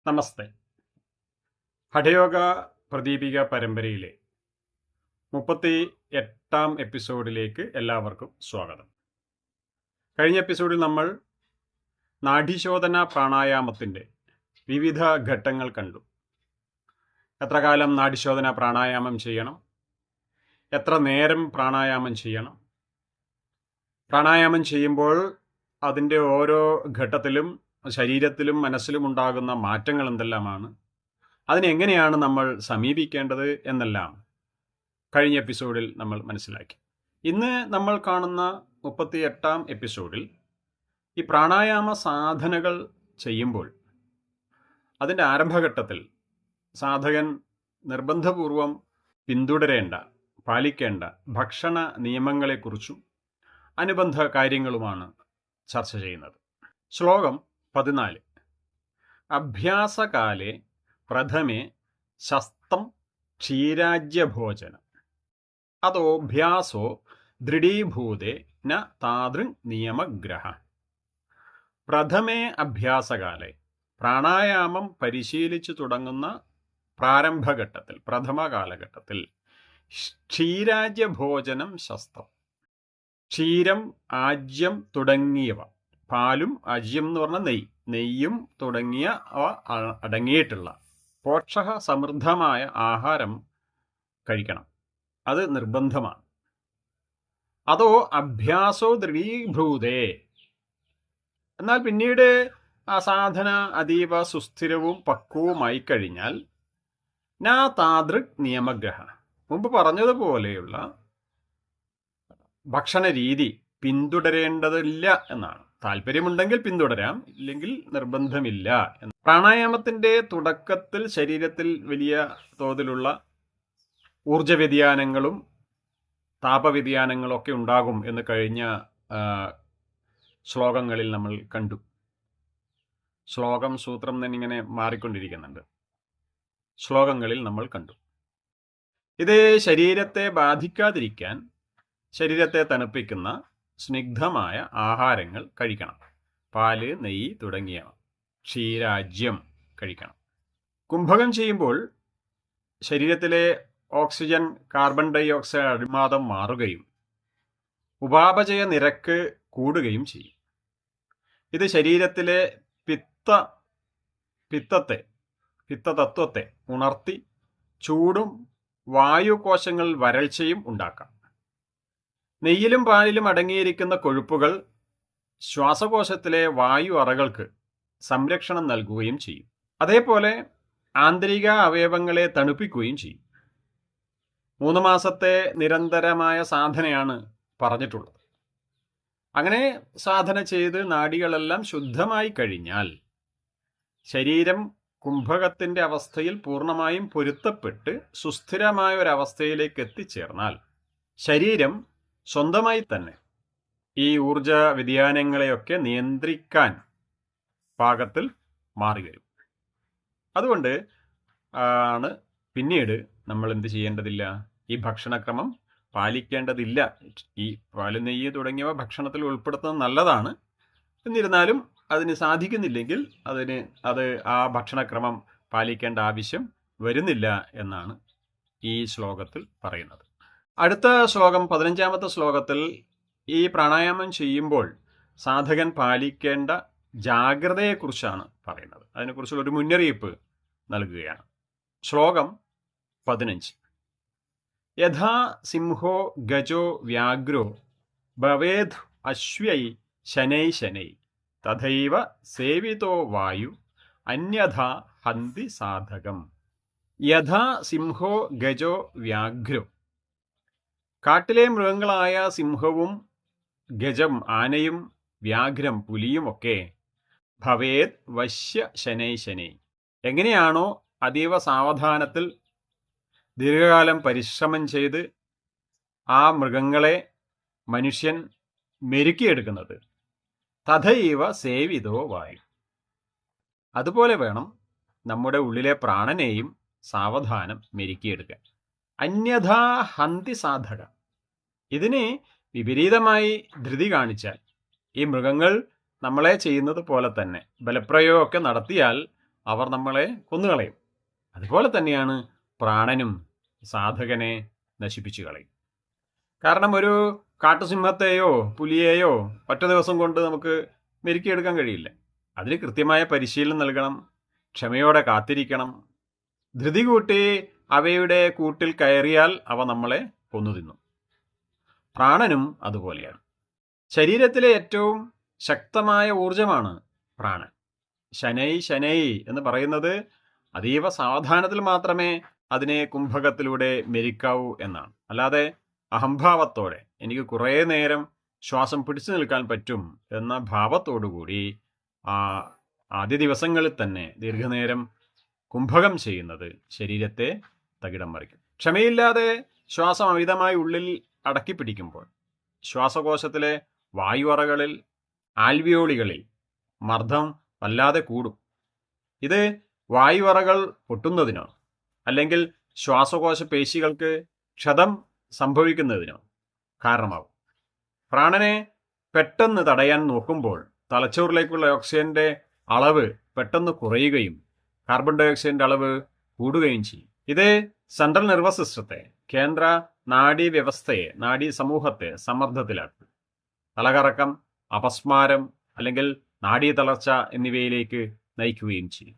നമസ്തേ. ഹഠയോഗ പ്രദീപിക പരമ്പരയിലെ 38-ാം എപ്പിസോഡിലേക്ക് എല്ലാവർക്കും സ്വാഗതം. കഴിഞ്ഞ എപ്പിസോഡിൽ നമ്മൾ നാഡീശോധന പ്രാണായാമത്തിൻ്റെ വിവിധ ഘട്ടങ്ങൾ കണ്ടു. എത്ര കാലം നാഡീശോധന പ്രാണായാമം ചെയ്യണം, എത്ര നേരം പ്രാണായാമം ചെയ്യണം, പ്രാണായാമം ചെയ്യുമ്പോൾ അതിൻ്റെ ഓരോ ഘട്ടത്തിലും ശരീരത്തിലും മനസ്സിലും ഉണ്ടാകുന്ന മാറ്റങ്ങൾ എന്തെല്ലാമാണ്, അതിനെങ്ങനെയാണ് നമ്മൾ സമീപിക്കേണ്ടത് എന്നെല്ലാം കഴിഞ്ഞ എപ്പിസോഡിൽ നമ്മൾ മനസ്സിലാക്കി. ഇന്ന് നമ്മൾ കാണുന്ന 38-ാം എപ്പിസോഡിൽ ഈ പ്രാണായാമ സാധനകൾ ചെയ്യുമ്പോൾ അതിൻ്റെ ആരംഭഘട്ടത്തിൽ സാധകൻ നിർബന്ധപൂർവം പിന്തുടരേണ്ട, പാലിക്കേണ്ട ഭക്ഷണ നിയമങ്ങളെക്കുറിച്ചും അനുബന്ധ കാര്യങ്ങളുമാണ് ചർച്ച ചെയ്യുന്നത്. ശ്ലോകം 14. അഭ്യാസകാലേ പ്രഥമേ ശസ്തം ക്ഷീരാജ്യഭോജനം അതോഭ്യാസോ ദൃഢീഭൂതേ ന താദൃങ് നിയമഗ്രഹ. പ്രഥമേ അഭ്യാസകാലേ, പ്രാണായാമം പരിശീലിച്ചു തുടങ്ങുന്ന പ്രാരംഭഘട്ടത്തിൽ, പ്രഥമ കാലഘട്ടത്തിൽ ക്ഷീരാജ്യഭോജനം ശസ്തം, ക്ഷീരം, ആജ്യം തുടങ്ങിയവ, പാലും ആജ്യം എന്ന് പറഞ്ഞാൽ നെയ്യും തുടങ്ങിയ അടങ്ങിയിട്ടുള്ള പോഷക സമൃദ്ധമായ ആഹാരം കഴിക്കണം. അത് നിർബന്ധമാണ്. അതോ അഭ്യാസോ ദൃഢീഭൂതേ, എന്നാൽ പിന്നീട് ആ സാധന അതീവ സുസ്ഥിരവും പക്വവുമായി കഴിഞ്ഞാൽ നാ താദൃക് നിയമഗ്രഹ, മുമ്പ് പറഞ്ഞതുപോലെയുള്ള ഭക്ഷണ രീതി പിന്തുടരേണ്ടതില്ല എന്നാണ്. താല്പര്യമുണ്ടെങ്കിൽ പിന്തുടരാം, ഇല്ലെങ്കിൽ നിർബന്ധമില്ല എന്ന്. പ്രാണായാമത്തിൻ്റെ തുടക്കത്തിൽ ശരീരത്തിൽ വലിയ തോതിലുള്ള ഊർജ വ്യതിയാനങ്ങളും താപവ്യതിയാനങ്ങളും ഒക്കെ ഉണ്ടാകും എന്ന് കഴിഞ്ഞ ശ്ലോകങ്ങളിൽ നമ്മൾ കണ്ടു. ശ്ലോകം സൂത്രം തന്നെ ഇങ്ങനെ മാറിക്കൊണ്ടിരിക്കുന്നുണ്ട്. ശ്ലോകങ്ങളിൽ നമ്മൾ കണ്ടു. ഇത് ശരീരത്തെ ബാധിക്കാതിരിക്കാൻ ശരീരത്തെ തണുപ്പിക്കുന്ന സ്നിഗ്ധമായ ആഹാരങ്ങൾ കഴിക്കണം. പാല്, നെയ്യ് തുടങ്ങിയവ, ക്ഷീരാജ്യം കഴിക്കണം. കുംഭകം ചെയ്യുമ്പോൾ ശരീരത്തിലെ ഓക്സിജൻ, കാർബൺ ഡൈ ഓക്സൈഡ് അനുപാതം മാറുകയും ഉപാപചയ നിരക്ക് കൂടുകയും ചെയ്യും. ഇത് ശരീരത്തിലെ പിത്തതത്വത്തെ ഉണർത്തി ചൂടും വായുകോശങ്ങളിൽ വരൾച്ചയും ഉണ്ടാക്കാം. നെയ്യിലും പാലിലും അടങ്ങിയിരിക്കുന്ന കൊഴുപ്പുകൾ ശ്വാസകോശത്തിലെ വായു അറകൾക്ക് സംരക്ഷണം നൽകുകയും ചെയ്യും. അതേപോലെ ആന്തരിക അവയവങ്ങളെ തണുപ്പിക്കുകയും ചെയ്യും. 3 മാസത്തെ നിരന്തരമായ സാധനയാണ് പറഞ്ഞിട്ടുള്ളത്. അങ്ങനെ സാധന ചെയ്ത് നാഡികളെല്ലാം ശുദ്ധമായി കഴിഞ്ഞാൽ ശരീരം കുംഭകത്തിൻ്റെ അവസ്ഥയിൽ പൂർണ്ണമായും പൊരുത്തപ്പെട്ട് സുസ്ഥിരമായ ഒരവസ്ഥയിലേക്ക് എത്തിച്ചേർന്നാൽ ശരീരം സ്വന്തമായി തന്നെ ഈ ഊർജ വ്യതിയാനങ്ങളെയൊക്കെ നിയന്ത്രിക്കാൻ പാകത്തിൽ മാറിവരും. അതുകൊണ്ട് ആണ് പിന്നീട് നമ്മൾ എന്ത് ചെയ്യേണ്ടതില്ല, ഈ ഭക്ഷണക്രമം പാലിക്കേണ്ടതില്ല. ഈ പാല്, നെയ്യ് തുടങ്ങിയവ ഭക്ഷണത്തിൽ ഉൾപ്പെടുത്തുന്നത് നല്ലതാണ്. എന്നിരുന്നാലും അതിന് സാധിക്കുന്നില്ലെങ്കിൽ അത് ആ ഭക്ഷണക്രമം പാലിക്കേണ്ട ആവശ്യം വരുന്നില്ല എന്നാണ് ഈ ശ്ലോകത്തിൽ പറയുന്നത്. അടുത്ത ശ്ലോകം, 15-ാമത്തെ ശ്ലോകത്തിൽ ഈ പ്രാണായാമം ചെയ്യുമ്പോൾ സാധകൻ പാലിക്കേണ്ട ജാഗ്രതയെക്കുറിച്ചാണ് പറയുന്നത്. അതിനെക്കുറിച്ചുള്ള ഒരു മുന്നറിയിപ്പ് നൽകുകയാണ്. ശ്ലോകം 15. യഥാ സിംഹോ ഗജോ വ്യാഘ്രോ ഭവേദ് അശ്വൈ ശനൈ തഥൈവ സേവിതോ വായു അന്യഥാ ഹന്തി സാധകം. യഥാ സിംഹോ ഗജോ വ്യാഘ്രോ, കാട്ടിലെ മൃഗങ്ങളായ സിംഹവും ഗജം ആനയും വ്യാഘ്രം പുലിയുമൊക്കെ ഭവേത് വശ്യ ശനൈ, എങ്ങനെയാണോ അതീവ സാവധാനത്തിൽ ദീർഘകാലം പരിശ്രമം ചെയ്ത് ആ മൃഗങ്ങളെ മനുഷ്യൻ മെരുക്കിയെടുക്കുന്നത്, തഥൈവ സേവിതോ വായു, അതുപോലെ വേണം നമ്മുടെ ഉള്ളിലെ പ്രാണനെയും സാവധാനം മെരുക്കിയെടുക്കാൻ. അന്യഥാ ഹന്തി സാധക, ഇതിന് വിപരീതമായി ധൃതി കാണിച്ചാൽ, ഈ മൃഗങ്ങൾ നമ്മളെ ചെയ്യുന്നത് പോലെ തന്നെ ബലപ്രയോഗമൊക്കെ നടത്തിയാൽ അവർ നമ്മളെ കൊന്നുകളയും. അതുപോലെ തന്നെയാണ് പ്രാണനും സാധകനെ നശിപ്പിച്ചു കളയും. കാരണം ഒരു കാട്ടുസിംഹത്തെയോ പുലിയെയോ ഒറ്റ ദിവസം കൊണ്ട് നമുക്ക് മെരുക്കിയെടുക്കാൻ കഴിയില്ല. അതിന് കൃത്യമായ പരിശീലനം നൽകണം, ക്ഷമയോടെ കാത്തിരിക്കണം. ധൃതി കൂട്ടി അവയുടെ കൂട്ടിൽ കയറിയാൽ അവ നമ്മളെ കൊന്നു തിന്നും. പ്രാണനും അതുപോലെയാണ്. ശരീരത്തിലെ ഏറ്റവും ശക്തമായ ഊർജമാണ് പ്രാണൻ. ശനൈ ശനൈ എന്ന് പറയുന്നത് അതീവ സാവധാനത്തിൽ മാത്രമേ അതിനെ കുംഭകത്തിലൂടെ മെരിക്കാവൂ എന്നാണ്. അല്ലാതെ അഹംഭാവത്തോടെ എനിക്ക് കുറേ നേരം ശ്വാസം പിടിച്ചു നിൽക്കാൻ പറ്റും എന്ന ഭാവത്തോടുകൂടി ആദ്യ ദിവസങ്ങളിൽ തന്നെ ദീർഘനേരം കുംഭകം ചെയ്യുന്നത് ശരീരത്തെ തകിടം മറിക്കും. ക്ഷമയില്ലാതെ ശ്വാസം അമിതമായി ഉള്ളിൽ അടക്കി പിടിക്കുമ്പോൾ ശ്വാസകോശത്തിലെ വായുവറകളിൽ ആൽവിയോളികളിൽ മർദ്ദം വല്ലാതെ കൂടും. ഇത് വായുവറകൾ പൊട്ടുന്നതിനോ അല്ലെങ്കിൽ ശ്വാസകോശ പേശികൾക്ക് ക്ഷതം സംഭവിക്കുന്നതിനോ കാരണമാകും. പ്രാണനെ പെട്ടെന്ന് തടയാൻ നോക്കുമ്പോൾ തലച്ചോറിലേക്കുള്ള ഓക്സിജന്റെ അളവ് പെട്ടെന്ന് കുറയുകയും കാർബൺ ഡൈ ഓക്സൈഡിന്റെ അളവ് കൂടുകയും ചെയ്യും. ഇത് സെൻട്രൽ നെർവസ് സിസ്റ്റത്തെ, കേന്ദ്ര നാഡീവ്യവസ്ഥയെ, നാഡീ സമൂഹത്തെ സമ്മർദ്ദത്തിലാക്കും. തലകറക്കം, അപസ്മാരം അല്ലെങ്കിൽ നാഡീ തളർച്ച എന്നിവയിലേക്ക് നയിക്കുകയും ചെയ്യും.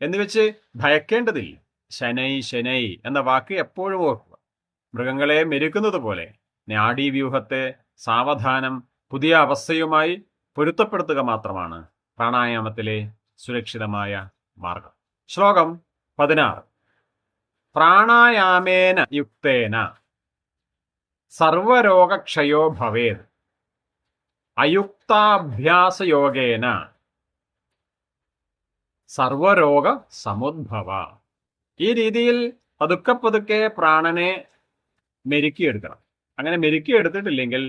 എന്നുവെച്ച് ഭയക്കേണ്ടതില്ല. ശനൈ ശനൈ എന്ന വാക്ക് എപ്പോഴും ഓർക്കുക. മൃഗങ്ങളെ മെരുക്കുന്നത് പോലെ നാഡീവ്യൂഹത്തെ സാവധാനം പുതിയ അവസ്ഥയുമായി പൊരുത്തപ്പെടുത്തുക മാത്രമാണ് പ്രാണായാമത്തിലെ സുരക്ഷിതമായ മാർഗം. ശ്ലോകം 16. പ്രാണായാമേന യുക്തേന സർവരോഗക്ഷയോ ഭവേത് അയുക്താഭ്യാസയോഗേന സർവരോഗ സമുദ്ഭവ. ഈ രീതിയിൽ പതുക്കെ പതുക്കെ പ്രാണനെ മെരുക്കിയെടുക്കണം. അങ്ങനെ മെരുക്കിയെടുത്തിട്ടില്ലെങ്കിൽ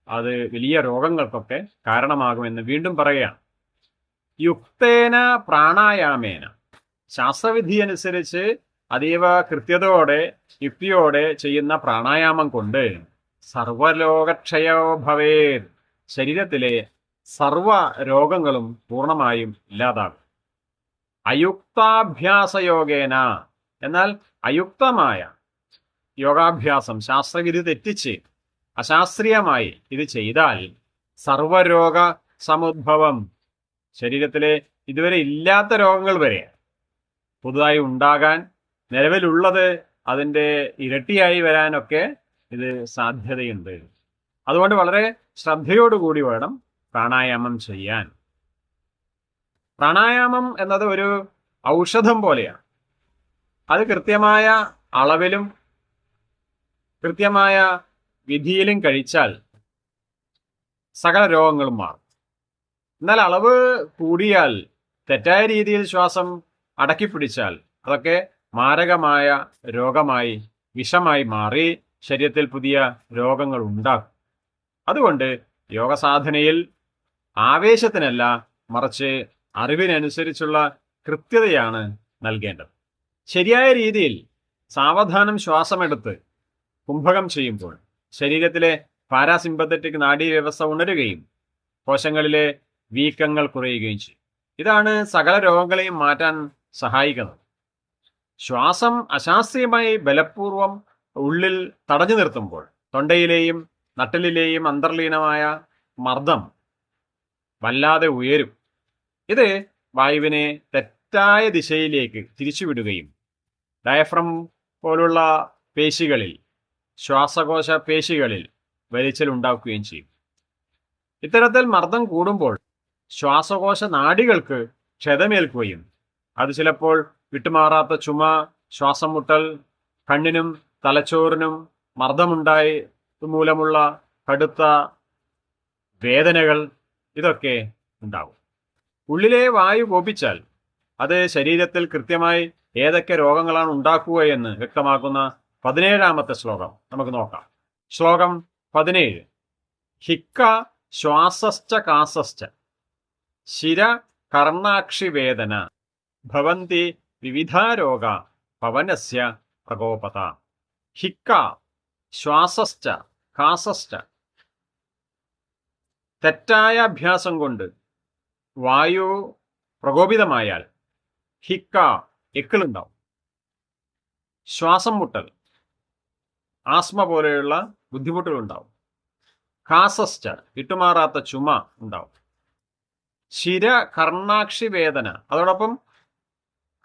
അത് വലിയ രോഗങ്ങൾക്കൊക്കെ കാരണമാകുമെന്ന് വീണ്ടും പറയുകയാണ്. യുക്തേന പ്രാണായാമേന, ശാസ്ത്രവിധി അനുസരിച്ച് അതീവ കൃത്യതയോടെ യുക്തിയോടെ ചെയ്യുന്ന പ്രാണായാമം കൊണ്ട് സർവരോഗക്ഷയോ ഭവേത്, ശരീരത്തിലെ സർവ രോഗങ്ങളും പൂർണ്ണമായും ഇല്ലാതാകും. അയുക്താഭ്യാസയോഗേന, എന്നാൽ അയുക്തമായ യോഗാഭ്യാസം, ശാസ്ത്രവിധി തെറ്റിച്ച് അശാസ്ത്രീയമായി ഇത് ചെയ്താൽ സർവരോഗ സമുദ്ഭവം, ശരീരത്തിലെ ഇതുവരെ ഇല്ലാത്ത രോഗങ്ങൾ വരെ പുതുതായി ഉണ്ടാകാൻ, നിലവിലുള്ളത് അതിൻ്റെ ഇരട്ടിയായി വരാനൊക്കെ ഇത് സാധ്യതയുണ്ട്. അതുകൊണ്ട് വളരെ ശ്രദ്ധയോടുകൂടി വേണം പ്രാണായാമം ചെയ്യാൻ. പ്രാണായാമം എന്നത് ഒരു ഔഷധം പോലെയാണ്. അത് കൃത്യമായ അളവിലും കൃത്യമായ വിധിയിലും കഴിച്ചാൽ സകല രോഗങ്ങളും മാറും. എന്നാൽ അളവ് കൂടിയാൽ, തെറ്റായ രീതിയിൽ ശ്വാസം അടക്കിപ്പിടിച്ചാൽ അതൊക്കെ മാരകമായ രോഗമായി, വിഷമായി മാറി ശരീരത്തിൽ പുതിയ രോഗങ്ങൾ ഉണ്ടാക്കും. അതുകൊണ്ട് യോഗസാധനയിൽ ആവേശത്തിനല്ല, മറിച്ച് അറിവിനനുസരിച്ചുള്ള കൃത്യതയാണ് നൽകേണ്ടത്. ശരിയായ രീതിയിൽ സാവധാനം ശ്വാസമെടുത്ത് കുംഭകം ചെയ്യുമ്പോൾ ശരീരത്തിലെ പാരാസിമ്പത്തറ്റിക് നാഡീവ്യവസ്ഥ ഉണരുകയും കോശങ്ങളിലെ വീക്കങ്ങൾ കുറയുകയും ചെയ്യും. ഇതാണ് സകല രോഗങ്ങളെയും മാറ്റാൻ സഹായിക്കുന്നത്. ശ്വാസം അശാസ്ത്രീയമായി ബലപൂർവം ഉള്ളിൽ തടഞ്ഞു നിർത്തുമ്പോൾ തൊണ്ടയിലെയും നട്ടലിലെയും അന്തർലീനമായ മർദ്ദം വല്ലാതെ ഉയരും. ഇത് വായുവിനെ തെറ്റായ ദിശയിലേക്ക് തിരിച്ചുവിടുകയും ഡയഫ്രം പോലുള്ള പേശികളിൽ, ശ്വാസകോശ പേശികളിൽ വലിച്ചൽ ഉണ്ടാക്കുകയും ചെയ്യും. ഇത്തരത്തിൽ മർദ്ദം കൂടുമ്പോൾ ശ്വാസകോശ നാഡികൾക്ക് ക്ഷതമേൽക്കുകയും അത് ചിലപ്പോൾ വിട്ടുമാറാത്ത ചുമ, ശ്വാസം മുട്ടൽ, കണ്ണിനും തലച്ചോറിനും മർദ്ദമുണ്ടായി മൂലമുള്ള കടുത്ത വേദനകൾ, ഇതൊക്കെ ഉണ്ടാകും. ഉള്ളിലെ വായു കോപിച്ചാൽ അത് ശരീരത്തിൽ കൃത്യമായി ഏതൊക്കെ രോഗങ്ങളാണ് ഉണ്ടാക്കുക എന്ന് വ്യക്തമാക്കുന്ന 17ാമത്തെ ശ്ലോകം നമുക്ക് നോക്കാം. ശ്ലോകം 17. ഹിക്ക ശ്വാസശ്ച കാസശ്ച ശിര കർണാക്ഷി വേദന ഭവന്തി വിവിധാരോഗ പവനസ്യ പ്രകോപത. ഹിക്ക ശ്വാസശ്ച കാസശ്ച, തെറ്റായ അഭ്യാസം കൊണ്ട് വായു പ്രകോപിതമായാൽ ഹിക്ക, എക്കിളുണ്ടാവും. ശ്വാസം മുട്ടൽ, ആസ്മ പോലെയുള്ള ബുദ്ധിമുട്ടുകൾ ഉണ്ടാവും. കാസസ്റ്റ, വിട്ടുമാറാത്ത ചുമ ഉണ്ടാവും. ശിര കർണാക്ഷി വേദന, അതോടൊപ്പം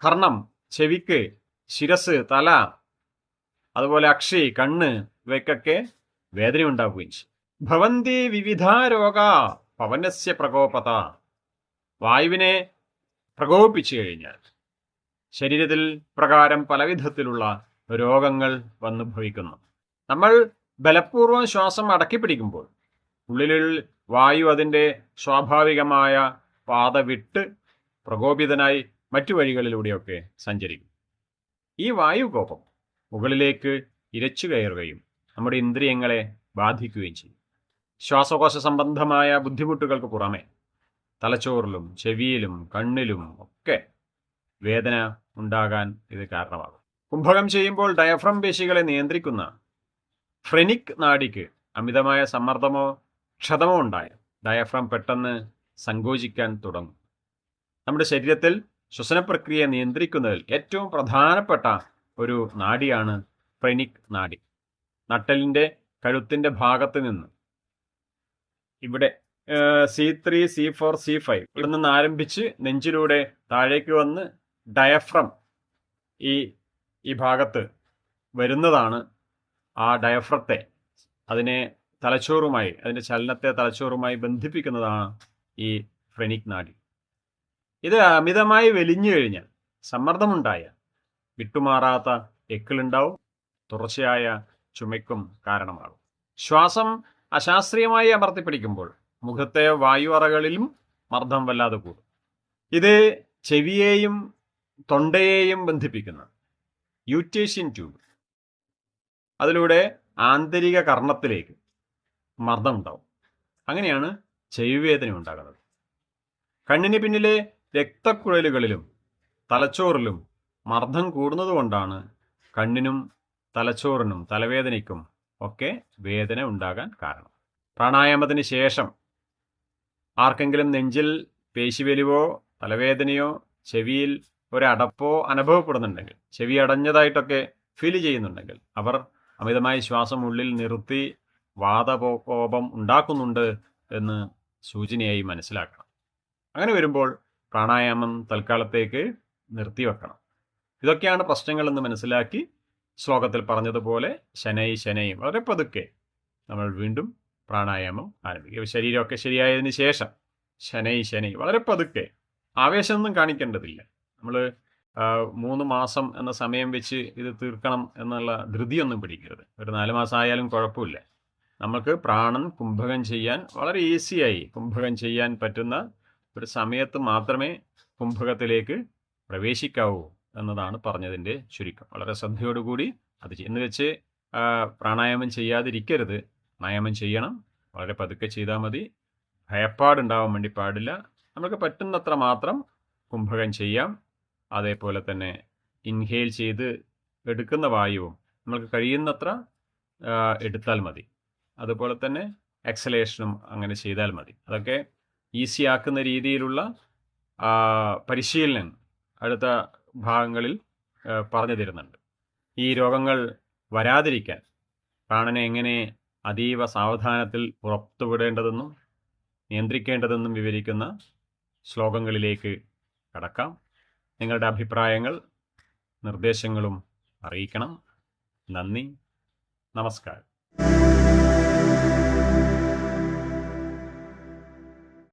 കർണം, ചെവിക്ക്, ശിരസ്, തല, അതുപോലെ അക്ഷി, കണ്ണ്, ഇവയ്ക്കൊക്കെ വേദന ഉണ്ടാവുകയും ചെയ്യും. ഭവന്തി വിവിധ രോഗ പവനസ്യ പ്രകോപത, വായുവിനെ പ്രകോപിപ്പിച്ചു കഴിഞ്ഞാൽ ശരീരത്തിൽ പ്രകാരം പലവിധത്തിലുള്ള രോഗങ്ങൾ വന്നു ഭവിക്കുന്നു. നമ്മൾ ബലപൂർവം ശ്വാസം അടക്കി പിടിക്കുമ്പോൾ ഉള്ളിൽ വായു അതിൻ്റെ സ്വാഭാവികമായ പാത വിട്ട് പ്രകോപിതനായി മറ്റു വഴികളിലൂടെയൊക്കെ സഞ്ചരിക്കും. ഈ വായുകോപം മുകളിലേക്ക് ഇരച്ചു കയറുകയും നമ്മുടെ ഇന്ദ്രിയങ്ങളെ ബാധിക്കുകയും ചെയ്യും. ശ്വാസകോശ സംബന്ധമായ ബുദ്ധിമുട്ടുകൾക്ക് പുറമെ തലച്ചോറിലും ചെവിയിലും കണ്ണിലും ഒക്കെ വേദന ഉണ്ടാകാൻ ഇത് കാരണമാകും. കുംഭകം ചെയ്യുമ്പോൾ ഡയഫ്രം പേശികളെ നിയന്ത്രിക്കുന്ന ഫ്രെനിക് നാഡിക്ക് അമിതമായ സമ്മർദ്ദമോ ക്ഷതമോ ഉണ്ടായാൽ ഡയഫ്രം പെട്ടെന്ന് സങ്കോചിക്കാൻ തുടങ്ങും. നമ്മുടെ ശരീരത്തിൽ ശ്വസന പ്രക്രിയയെ നിയന്ത്രിക്കുന്നതിൽ ഏറ്റവും പ്രധാനപ്പെട്ട ഒരു നാഡിയാണ് ഫ്രെനിക് നാഡി. നട്ടലിൻ്റെ കഴുത്തിൻ്റെ ഭാഗത്ത് നിന്ന് ഇവിടെ C3, C4, C5 ഇവിടെ നിന്ന് ആരംഭിച്ച് നെഞ്ചിലൂടെ താഴേക്ക് വന്ന് ഡയഫ്രം ഈ ഭാഗത്ത് വരുന്നതാണ്. ആ ഡയഫ്രത്തെ, അതിനെ തലച്ചോറുമായി, അതിൻ്റെ ചലനത്തെ തലച്ചോറുമായി ബന്ധിപ്പിക്കുന്നതാണ് ഈ ഫ്രെനിക് നാഡി. ഇത് അമിതമായി വലിഞ്ഞു കഴിഞ്ഞാൽ, സമ്മർദ്ദമുണ്ടായാൽ വിട്ടുമാറാത്ത എക്കിളുണ്ടാവും, തുടർച്ചയായ ചുമയ്ക്കും കാരണമാകും. ശ്വാസം അശാസ്ത്രീയമായി അമർത്തിപ്പിടിക്കുമ്പോൾ മുഖത്തെ വായു അറകളിലും മർദ്ദം വല്ലാതെ കൂടും. ഇത് ചെവിയെയും തൊണ്ടയെയും ബന്ധിപ്പിക്കുന്ന യൂറ്റേഷ്യൻ ട്യൂബ്, അതിലൂടെ ആന്തരിക കർണത്തിലേക്ക് മർദ്ദം ഉണ്ടാവും. അങ്ങനെയാണ് ചെവിവേദന ഉണ്ടാകുന്നത്. കണ്ണിന് പിന്നിലെ രക്തക്കുഴലുകളിലും തലച്ചോറിലും മർദ്ദം കൂടുന്നതുകൊണ്ടാണ് കണ്ണിനും തലച്ചോറിനും തലവേദനയ്ക്കും ഒക്കെ വേദന ഉണ്ടാകാൻ കാരണം. പ്രാണായാമത്തിന് ശേഷം ആർക്കെങ്കിലും നെഞ്ചിൽ പേശിവലിവോ തലവേദനയോ ചെവിയിൽ ഒരടപ്പോ അനുഭവപ്പെടുന്നുണ്ടെങ്കിൽ, ചെവി അടഞ്ഞതായിട്ടൊക്കെ ഫീൽ ചെയ്യുന്നുണ്ടെങ്കിൽ, അവർ അമിതമായി ശ്വാസം ഉള്ളിൽ നിർത്തി വാതകോപം ഉണ്ടാക്കുന്നുണ്ട് എന്ന് സൂചനയായി മനസ്സിലാക്കണം. അങ്ങനെ വരുമ്പോൾ പ്രാണായാമം തൽക്കാലത്തേക്ക് നിർത്തിവെക്കണം. ഇതൊക്കെയാണ് പ്രശ്നങ്ങളെന്ന് മനസ്സിലാക്കി ശ്ലോകത്തിൽ പറഞ്ഞതുപോലെ ശനൈ ശനൈ വളരെ പതുക്കെ നമ്മൾ വീണ്ടും പ്രാണായാമം ആരംഭിക്കുക. ശരീരമൊക്കെ ശരിയായതിന് ശേഷം ശനൈ ശനൈ വളരെ പതുക്കെ, ആവേശമൊന്നും കാണിക്കേണ്ടതില്ല. നമ്മൾ 3 മാസം എന്ന സമയം വെച്ച് ഇത് തീർക്കണം എന്നുള്ള ധൃതിയൊന്നും പിടിക്കരുത്. ഒരു 4 മാസം ആയാലും കുഴപ്പമില്ല. നമുക്ക് പ്രാണൻ കുംഭകം ചെയ്യാൻ വളരെ ഈസിയായി കുംഭകം ചെയ്യാൻ പറ്റുന്ന ഒരു സമയത്ത് മാത്രമേ കുംഭകത്തിലേക്ക് പ്രവേശിക്കാവൂ എന്നതാണ് പറഞ്ഞതിൻ്റെ ചുരുക്കം. വളരെ ശ്രദ്ധയോടുകൂടി അത് എന്ന് വെച്ച് പ്രാണായാമം ചെയ്യാതിരിക്കരുത്. പ്രാണായാമം ചെയ്യണം, വളരെ പതുക്കെ ചെയ്താൽ മതി. ഭയപ്പാടുണ്ടാവാൻ വേണ്ടി പാടില്ല. നമുക്ക് പറ്റുന്നത്ര മാത്രം കുംഭകം ചെയ്യാം. അതേപോലെ തന്നെ ഇൻഹെയിൽ ചെയ്ത് എടുക്കുന്ന വായുവും നമുക്ക് കഴിയുന്നത്ര എടുത്താൽ മതി. അതുപോലെ തന്നെ എക്സലേഷനും അങ്ങനെ ചെയ്താൽ മതി. അതൊക്കെ ഈസി ആക്കുന്ന രീതിയിലുള്ള പരിശീലനം അടുത്ത ഭാഗങ്ങളിൽ പറഞ്ഞു തരുന്നുണ്ട്. ഈ രോഗങ്ങൾ വരാതിരിക്കാൻ പ്രാണനെ എങ്ങനെ അതീവ സാവധാനത്തിൽ പുറത്തുവിടേണ്ടതെന്നും നിയന്ത്രിക്കേണ്ടതെന്നും വിവരിക്കുന്ന ശ്ലോകങ്ങളിലേക്ക് കടക്കാം. നിങ്ങളുടെ അഭിപ്രായങ്ങൾ നിർദ്ദേശങ്ങളും അറിയിക്കണം. നന്ദി, നമസ്കാരം.